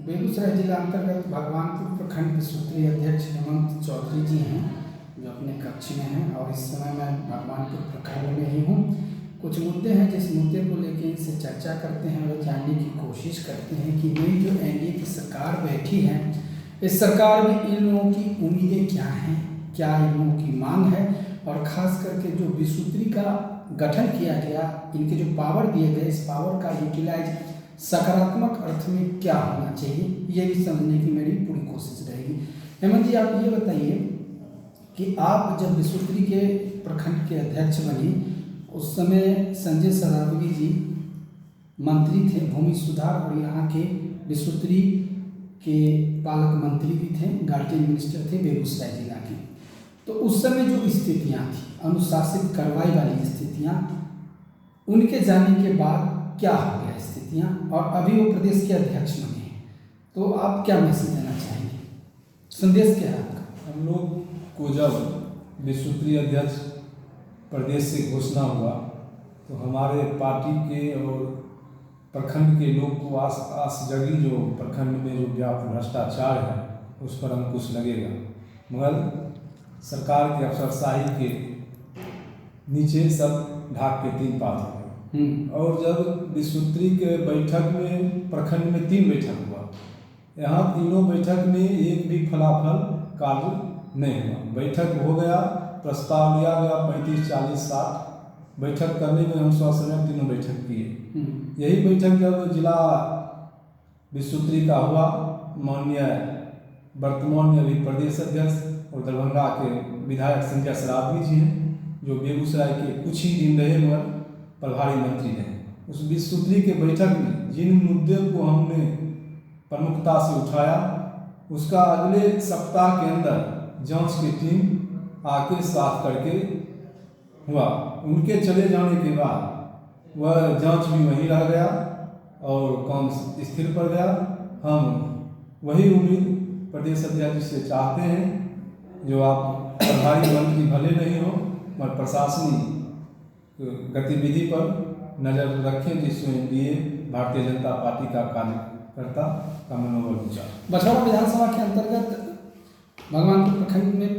बेगूसराय जिला अंतर्गत भगवानपुर प्रखंड के सूत्रीय अध्यक्ष हेमंत चौधरी जी हैं, जो अपने कक्ष में हैं और इस समय मैं भगवानपुर प्रखंड में ही हूँ। कुछ मुद्दे हैं जिस मुद्दे को लेकर इनसे चर्चा करते हैं और जानने की कोशिश करते हैं कि नई जो एनडीए की सरकार बैठी है, इस सरकार में इन लोगों की उम्मीदें क्या हैं, क्या इन लोगों की मांग है और ख़ास करके जो विसूत्री का गठन किया गया, इनके जो पावर दिए गए, इस पावर का यूटिलाइज सकारात्मक अर्थ में क्या होना चाहिए, ये भी समझने की मेरी पूरी कोशिश रहेगी। हेमंत जी, आप ये बताइए कि आप जब विसूत्री के प्रखंड के अध्यक्ष बनी, उस समय संजय सरावगी जी मंत्री थे भूमि सुधार और यहाँ के विसूत्री के पालक मंत्री भी थे, गार्जियन मिनिस्टर थे बेगूसराय जिला के। तो उस समय जो स्थितियाँ थी, अनुशासित कार्रवाई वाली स्थितियाँ, उनके जाने के बाद क्या हो गया स्थितियाँ, और अभी वो प्रदेश के अध्यक्ष बने हैं, तो आप क्या मैसेज देना चाहेंगे, संदेश क्या है आपका? हम लोग को जब विसूत्री अध्यक्ष प्रदेश से घोषणा हुआ तो हमारे पार्टी के और प्रखंड के लोग को आस जगी, जो प्रखंड में जो व्याप्त भ्रष्टाचार है उस पर अंकुश लगेगा, मगर सरकार के अफसरशाही के नीचे सब ढाक के तीन पात हो गए। और जब विसूत्री के बैठक में प्रखंड में 3 बैठक हुआ, यहाँ तीनों बैठक में एक भी फलाफल कार्य नहीं हुआ। बैठक हो गया, प्रस्ताव लिया गया 35, 40, 60 बैठक करने में हम स्वयं तीनों बैठक किए। यही बैठक जब जिला विसूत्री का हुआ, माननीय वर्तमान में अभी प्रदेश अध्यक्ष और दरभंगा के विधायक संजय सरावगी जी हैं, जो बेगूसराय के कुछ ही दिन रहे मगर प्रभारी मंत्री रहे। उस विसूत्री के बैठक में जिन मुद्दे को हमने प्रमुखता से उठाया, उसका अगले सप्ताह के अंदर जांच की टीम आके साफ करके हुआ। उनके चले जाने के बाद वह जांच भी वहीं रह गया और काम स्थिर पड़ गया। हम वही उम्मीद प्रदेश अध्यक्ष से चाहते हैं, जो आप प्रभारी मंत्री भले नहीं हो मगर प्रशासनिक गतिविधि पर नज़र रखें, जिसमें एनडीए भारतीय जनता पार्टी का कार्यकर्ता का मनोबल ऊंचा। बछवाड़ा विधानसभा के अंतर्गत भगवानपुर प्रखंड में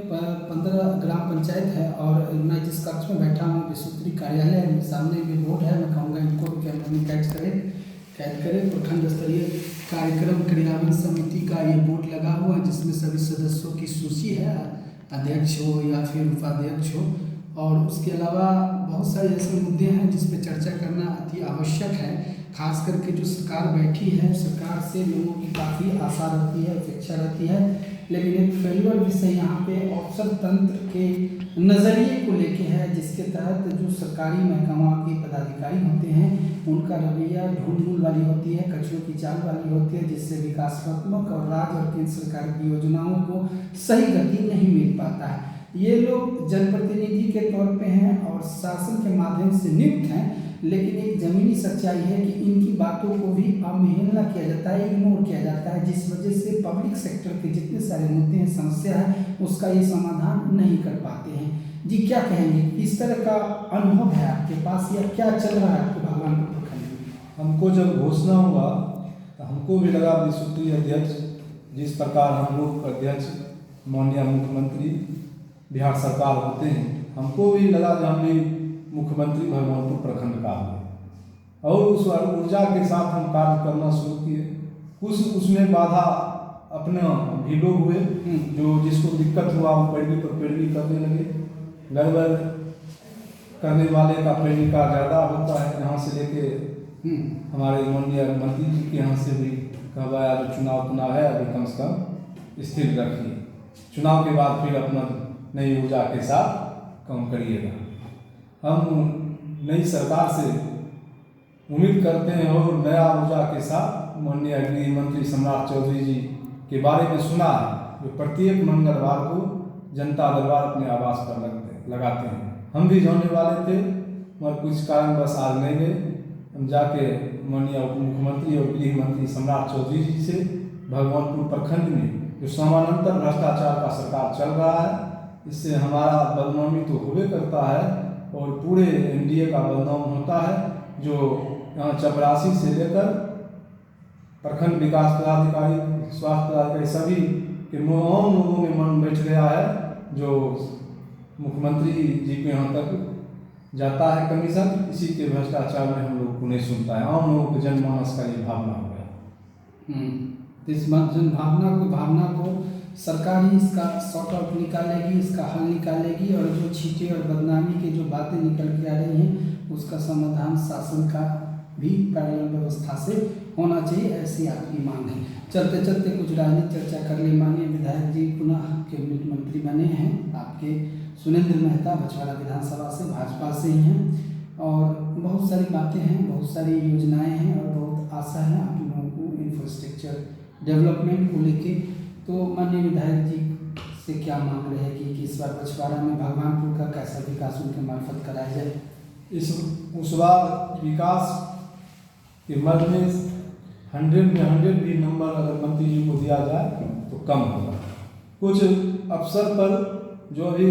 15 ग्राम पंचायत है और मैं जिस कक्ष में बैठा हूँ विसूत्री कार्यालय, सामने भी बोर्ड है, मैं कहूँगा इनको भी कैमरे में कैद करें। प्रखंड स्तरीय कार्यक्रम क्रियान्वयन समिति का ये बोर्ड लगा हुआ है, जिसमें सभी सदस्यों की सूची है, अध्यक्ष हो या फिर उपाध्यक्ष हो, और उसके अलावा बहुत सारे ऐसे मुद्दे हैं जिस पर चर्चा करना अति आवश्यक है। खास करके जो सरकार बैठी है, सरकार से लोगों की काफ़ी आशा रहती है, अपेक्षा रहती है, लेकिन एक फेल्यूर विषय यहाँ पे अफसर तंत्र के नज़रिए को लेके है, जिसके तहत जो सरकारी महकमा के पदाधिकारी होते हैं उनका रवैया ढूंढ वाली होती है, कचरों की चाल वाली होती है, जिससे विकासात्मक और राज्य और केंद्र सरकार की योजनाओं को सही गति नहीं मिल पाता है। ये लोग जनप्रतिनिधि के तौर पे हैं और शासन के माध्यम से नियुक्त हैं, लेकिन एक ज़मीनी सच्चाई है कि इनकी बातों को भी अवहेलना किया जाता है, इग्नोर किया जाता है, जिस वजह से पब्लिक सेक्टर के जितने सारे मुद्दे हैं, समस्या है, उसका ये समाधान नहीं कर पाते हैं। जी, क्या कहेंगे, इस तरह का अनुभव है आपके पास या क्या चल रहा है आपके भगवानपुर प्रखंड में? हमको जब घोषणा हुआ तो हमको भी लगा विसूत्री अध्यक्ष, जिस प्रकार हम लोग अध्यक्ष माननीय मुख्यमंत्री बिहार सरकार होते हैं, हमको भी लगा कि हमने मुख्यमंत्री भगवानपुर प्रखंड का हुए और उस ऊर्जा के साथ हम कार्य करना शुरू किए। कुछ उसमें बाधा अपने भी लोग हुए, जो जिसको दिक्कत हुआ वो पैरवी पर पैरवी करने लगे। गड़बड़ करने वाले का पैरवी का ज़्यादा होता है। यहाँ से लेके हमारे माननीय मंत्री जी के यहाँ से भी कहवाया, जो चुनाव है अभी कम से कम स्थिर रखिए, चुनाव के बाद फिर अपना नई ऊर्जा के साथ काम करिएगा। हम नई सरकार से उम्मीद करते हैं और नया ऊर्जा के साथ माननीय गृह मंत्री सम्राट चौधरी जी के बारे में सुना है, जो प्रत्येक मंगलवार को जनता दरबार अपने आवास पर लगाते हैं। हम भी जाने वाले थे मगर कुछ कारणवश आज नहीं गए। हम जाके माननीय उप मुख्यमंत्री और गृह मंत्री सम्राट चौधरी जी से भगवानपुर प्रखंड में जो समानांतर भ्रष्टाचार का सरकार चल रहा है, इससे हमारा बदनामी तो हुए करता है और पूरे एनडीए का बदनाम होता है, जो यहाँ चपरासी से लेकर प्रखंड विकास पदाधिकारी, स्वास्थ्य पदाधिकारी सभी के आम लोगों में मन बैठ गया है। जो मुख्यमंत्री जी के यहाँ तक जाता है कमीशन, इसी के भ्रष्टाचार में हम लोग को नहीं सुनता है। आम लोगों के जनमानस का ये भावना हो गया। तो इस जन भावना को सरकार ही इसका सॉर्ट आउट निकालेगी, इसका हल निकालेगी, और जो छींटे और बदनामी की जो बातें निकल के आ रही हैं उसका समाधान शासन का भी पैरेलल व्यवस्था से होना चाहिए, ऐसी आपकी मांग है। चलते चलते कुछ राजनीतिक चर्चा कर ले। माननीय विधायक जी पुनः कैबिनेट मंत्री बने हैं आपके सुरेंद्र मेहता, बछवाड़ा विधानसभा से, भाजपा से ही हैं, और बहुत सारी बातें हैं, बहुत सारी योजनाएं हैं, और बहुत आशा है आप लोगों को इंफ्रास्ट्रक्चर डेवलपमेंट को लेके। तो माननीय विधायक जी से क्या मांग रहेगी कि इस बार बछवाड़ा में भगवानपुर का कैसा विकास उनके मार्फत कराया जाए? उस बार विकास के मद में 100 में 100 भी नंबर अगर मंत्री जी को दिया जाए तो कम होगा। कुछ अवसर पर जो अभी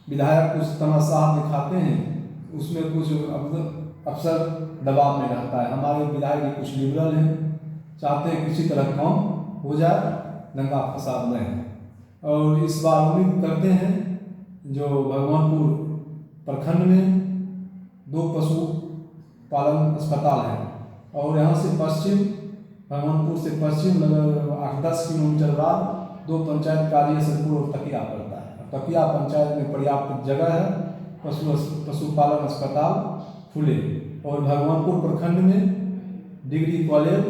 विधायक कुछ तमाशाह दिखाते हैं, उसमें कुछ अफसर दबाव में रहता है। हमारे विधायक जी कुछ लिबरल हैं, चाहते हैं किसी तरह काम हो जाए, दंगा फसाद नहीं है। और इस बार उम्मीद करते हैं जो भगवानपुर प्रखंड में 2 पशु पालन अस्पताल है, और यहाँ से पश्चिम, भगवानपुर से पश्चिम लगभग 8-10 किलोमीटर बाद 2 पंचायत कालियासरपुर और तकिया पड़ता है। तकिया पंचायत में पर्याप्त जगह है, पशुपालन अस्पताल खुले। और भगवानपुर प्रखंड में डिग्री कॉलेज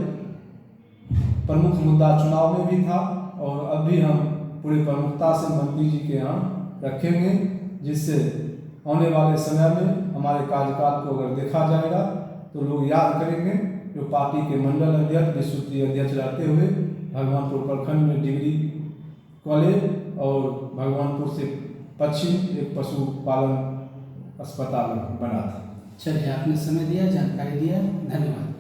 प्रमुख मुद्दा चुनाव में भी था, और अब भी हम पूरी प्रमुखता से मंत्री जी के यहाँ रखेंगे, जिससे आने वाले समय में हमारे कार्यकाल को अगर देखा जाएगा तो लोग याद करेंगे जो पार्टी के मंडल अध्यक्ष, विश्वस्तरीय अध्यक्ष रहते हुए भगवानपुर प्रखंड में डिग्री कॉलेज और भगवानपुर से पश्चिम एक पशुपालन अस्पताल बना था। चलिए, आपने समय दिया, जानकारी दिया, धन्यवाद।